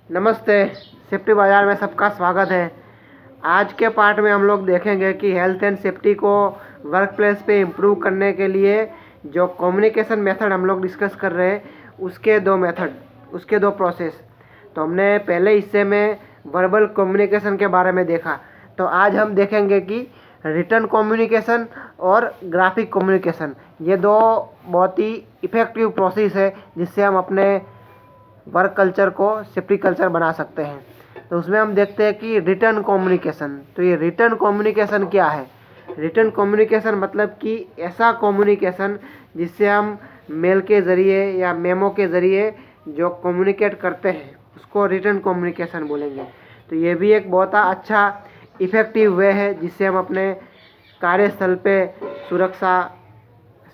नमस्ते। सेफ्टी बाज़ार में सबका स्वागत है। आज के पार्ट में हम लोग देखेंगे कि हेल्थ एंड सेफ्टी को वर्क प्लेस पे इम्प्रूव करने के लिए जो कम्युनिकेशन मेथड हम लोग डिस्कस कर रहे हैं उसके दो प्रोसेस। तो हमने पहले हिस्से में वर्बल कम्युनिकेशन के बारे में देखा, तो आज हम देखेंगे कि रिटन कम्युनिकेशन और ग्राफिक कम्युनिकेशन, ये दो बहुत ही इफ़ेक्टिव प्रोसेस है जिससे हम अपने वर्क कल्चर को सेफ्टी कल्चर बना सकते हैं। तो उसमें हम देखते हैं कि रिटर्न कम्युनिकेशन। तो ये रिटर्न कम्युनिकेशन क्या है? रिटर्न कम्युनिकेशन मतलब कि ऐसा कम्युनिकेशन जिससे हम मेल के ज़रिए या मेमो के ज़रिए जो कम्युनिकेट करते हैं उसको रिटर्न कम्युनिकेशन बोलेंगे। तो ये भी एक बहुत अच्छा इफ़ेक्टिव वे है जिससे हम अपने कार्यस्थल पे सुरक्षा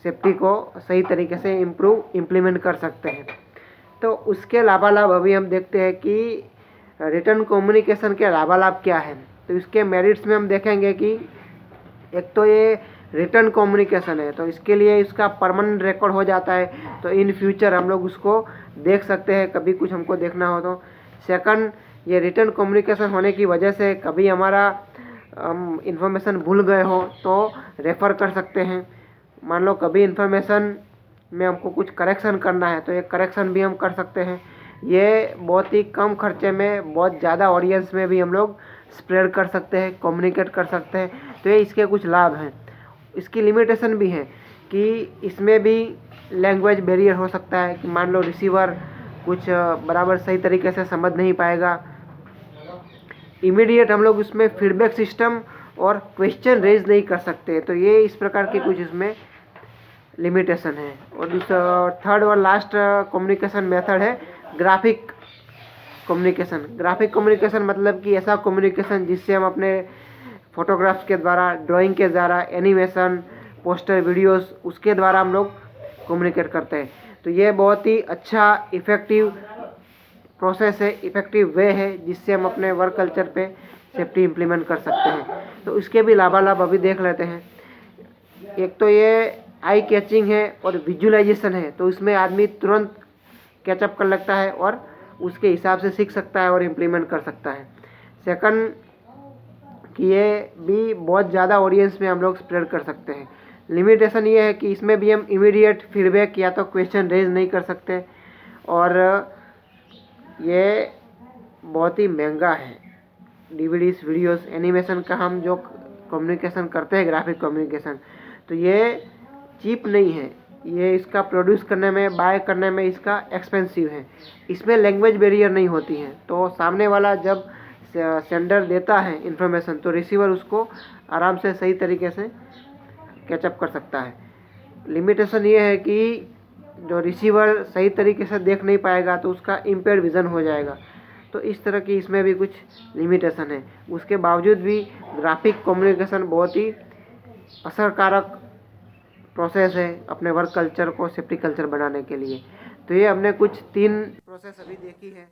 सेफ्टी को सही तरीके से इम्प्लीमेंट कर सकते हैं। तो उसके लाभालाभ अभी हम देखते हैं कि रिटर्न कम्युनिकेशन के लाभालाभ क्या है। तो इसके मेरिट्स में हम देखेंगे कि एक तो ये रिटर्न कम्युनिकेशन है, तो इसके लिए इसका परमानेंट रिकॉर्ड हो जाता है, तो इन फ्यूचर हम लोग उसको देख सकते हैं कभी कुछ हमको देखना हो तो। सेकंड, ये रिटर्न कम्युनिकेशन होने की वजह से कभी हमारा इंफॉर्मेशन भूल गए हो तो रेफ़र कर सकते हैं। मान लो कभी इंफॉर्मेशन में हमको कुछ करेक्शन करना है तो एक करेक्शन भी हम कर सकते हैं। ये बहुत ही कम खर्चे में बहुत ज़्यादा ऑडियंस में भी हम लोग स्प्रेड कर सकते हैं, कम्युनिकेट कर सकते हैं। तो ये इसके कुछ लाभ हैं। इसकी लिमिटेशन भी है कि इसमें भी लैंग्वेज बैरियर हो सकता है कि मान लो रिसीवर कुछ बराबर सही तरीके से समझ नहीं पाएगा। इमीडिएट हम लोग उसमें फीडबैक सिस्टम और क्वेश्चन रेज नहीं कर सकते। तो ये इस प्रकार की कुछ इसमें लिमिटेशन है। और थर्ड और लास्ट कम्युनिकेशन मेथड है ग्राफिक कम्युनिकेशन। ग्राफिक कम्युनिकेशन मतलब कि ऐसा कम्युनिकेशन जिससे हम अपने फोटोग्राफ्स के द्वारा, ड्राइंग के द्वारा, एनिमेशन, पोस्टर, वीडियोस, उसके द्वारा हम लोग कम्युनिकेट करते हैं। तो ये बहुत ही अच्छा इफ़ेक्टिव प्रोसेस है, इफ़ेक्टिव वे है जिससे हम अपने वर्क कल्चर पे सेफ्टी इम्प्लीमेंट कर सकते हैं। तो इसके भी लाभालाभ अभी देख लेते हैं। एक तो ये आई कैचिंग है और विजुअलाइजेशन है, तो इसमें आदमी तुरंत कैचअप कर लगता है और उसके हिसाब से सीख सकता है और इम्प्लीमेंट कर सकता है। सेकंड कि ये भी बहुत ज़्यादा ऑडियंस में हम लोग स्प्रेड कर सकते हैं। लिमिटेशन ये है कि इसमें भी हम इमीडिएट फीडबैक या तो क्वेश्चन रेज नहीं कर सकते और ये बहुत ही महंगा है। डीवीडीज, वीडियोस, एनिमेशन का हम जो कम्युनिकेशन करते हैं ग्राफिक कम्युनिकेशन, तो ये चीप नहीं है। ये इसका प्रोड्यूस करने में, बाय करने में इसका एक्सपेंसिव है। इसमें लैंग्वेज बैरियर नहीं होती है, तो सामने वाला जब सेंडर देता है इन्फॉर्मेशन तो रिसीवर उसको आराम से सही तरीके से कैचअप कर सकता है। लिमिटेशन ये है कि जो रिसीवर सही तरीके से देख नहीं पाएगा तो उसका इम्पेयर्ड विज़न हो जाएगा। तो इस तरह की इसमें भी कुछ लिमिटेशन है। उसके बावजूद भी ग्राफिक कम्युनिकेशन बहुत ही असरकारक प्रोसेस है अपने वर्क कल्चर को सेफ्टी कल्चर बनाने के लिए। तो ये हमने कुछ 3 प्रोसेस अभी देखी है।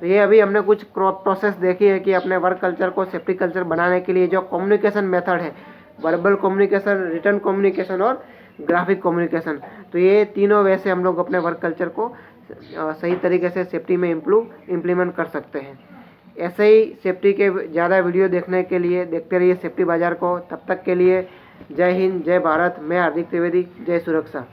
तो ये अभी हमने कुछ प्रोसेस देखी है कि अपने वर्क कल्चर को सेफ्टी कल्चर बनाने के लिए जो कम्युनिकेशन मेथड है, वर्बल कम्युनिकेशन, रिटर्न कम्युनिकेशन और ग्राफिक कम्युनिकेशन, तो ये तीनों वैसे हम लोग अपने वर्क कल्चर को सही तरीके से सेफ्टी में इम्प्लीमेंट कर सकते हैं। ऐसे ही सेफ्टी के ज़्यादा वीडियो देखने के लिए देखते रहिए सेफ्टी बाज़ार को। तब तक के लिए जय हिंद, जय भारत। मैं हार्दिक त्रिवेदी, जय सुरक्षा।